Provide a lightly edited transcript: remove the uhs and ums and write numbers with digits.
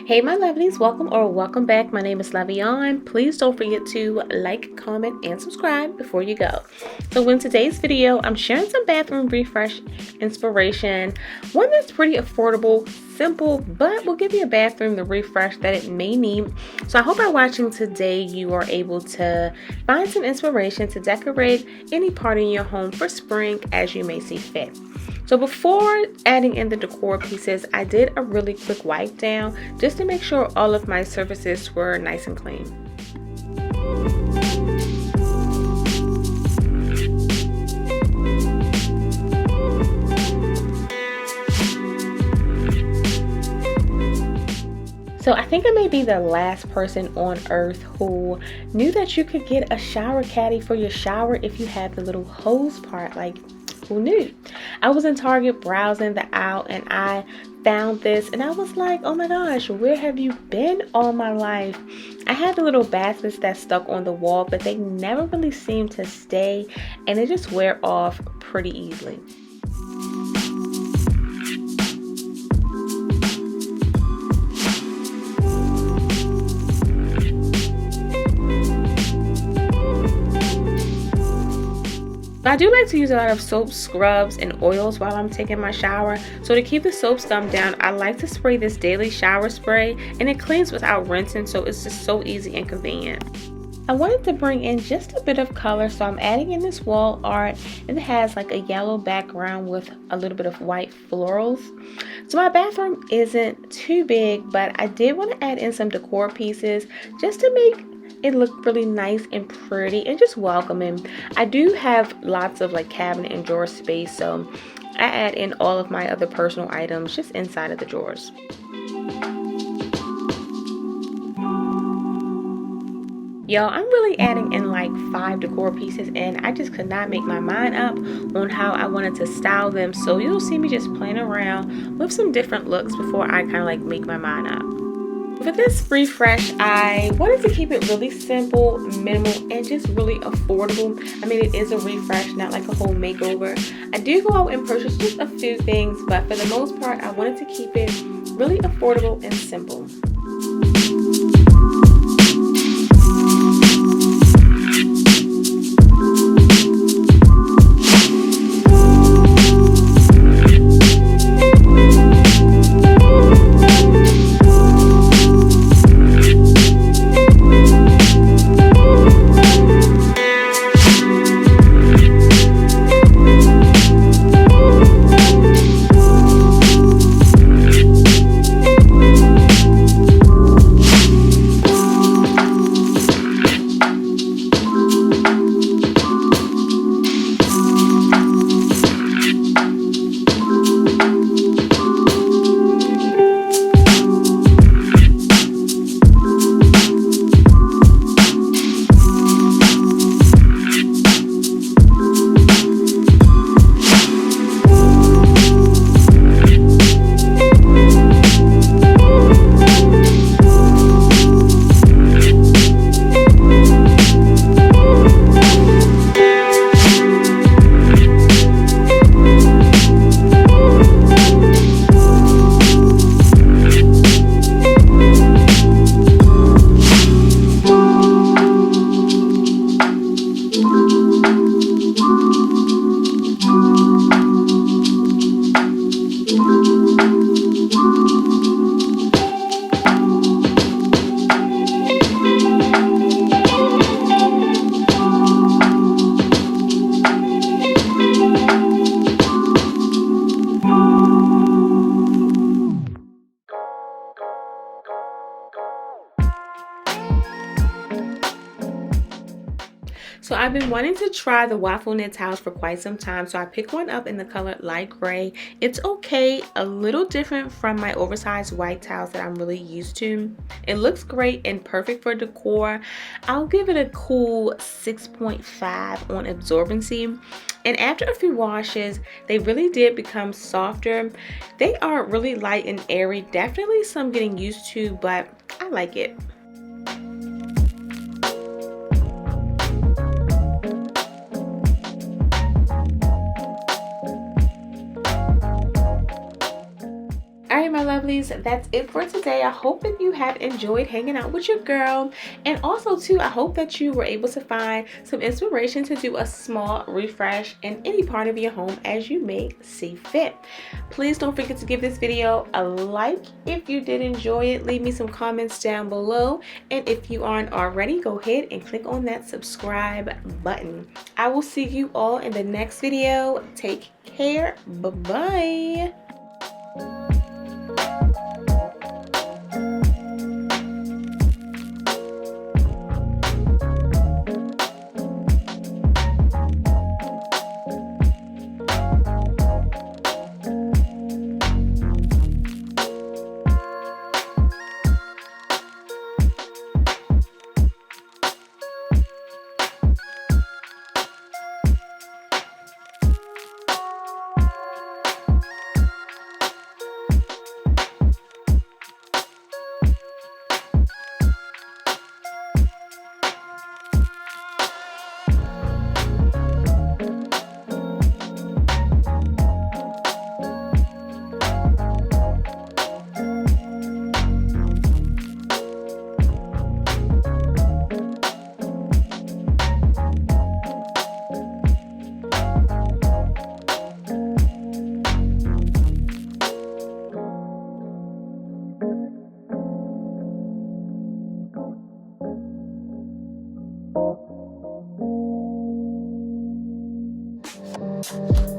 Hey my lovelies, welcome back. My name is Lavion. Please don't forget to like, comment, and subscribe before you go. So in today's video, I'm sharing some bathroom refresh inspiration. One that's pretty affordable, simple, but will give you a bathroom the refresh that it may need. So I hope by watching today you are able to find some inspiration to decorate any part in your home for spring as you may see fit. So before adding in the decor pieces, I did a really quick wipe down just to make sure all of my surfaces were nice and clean. So I think I may be the last person on earth who knew that you could get a shower caddy for your shower if you had the little hose part. Like, who knew? I was in Target browsing the aisle and I found this and I was like, oh my gosh, where have you been all my life? I had the little baskets that stuck on the wall, but they never really seemed to stay and they just wear off pretty easily. I do like to use a lot of soap, scrubs, and oils while I'm taking my shower. So to keep the soap scum down, I like to spray this daily shower spray and it cleans without rinsing, so it's just so easy and convenient. I wanted to bring in just a bit of color, so I'm adding in this wall art and it has like a yellow background with a little bit of white florals. So my bathroom isn't too big, but I did want to add in some decor pieces just to make it looked really nice and pretty and just welcoming. I do have lots of like cabinet and drawer space, so I add in all of my other personal items just inside of the drawers. Y'all, I'm really adding in like 5 decor pieces and I just could not make my mind up on how I wanted to style them, so you'll see me just playing around with some different looks before I kind of like make my mind up. For this refresh, I wanted to keep it really simple, minimal, and just really affordable. I mean, it is a refresh, not like a whole makeover. I do go out and purchase just a few things, but for the most part, I wanted to keep it really affordable and simple. So I've been wanting to try the waffle knit towels for quite some time, so I picked one up in the color light gray. It's okay, a little different from my oversized white towels that I'm really used to. It looks great and perfect for decor. I'll give it a cool 6.5 on absorbency. And after a few washes, they really did become softer. They are really light and airy, definitely some getting used to, but I like it. lovelies, that's it for today. I hope that you have enjoyed hanging out with your girl, and also too, I hope that you were able to find some inspiration to do a small refresh in any part of your home as you may see fit. Please don't forget to give this video a like if you did enjoy it. Leave me some comments down below, and if you aren't already, go ahead and click on that subscribe button. I will see you all in the next video. Take care. Bye-bye. Thank you.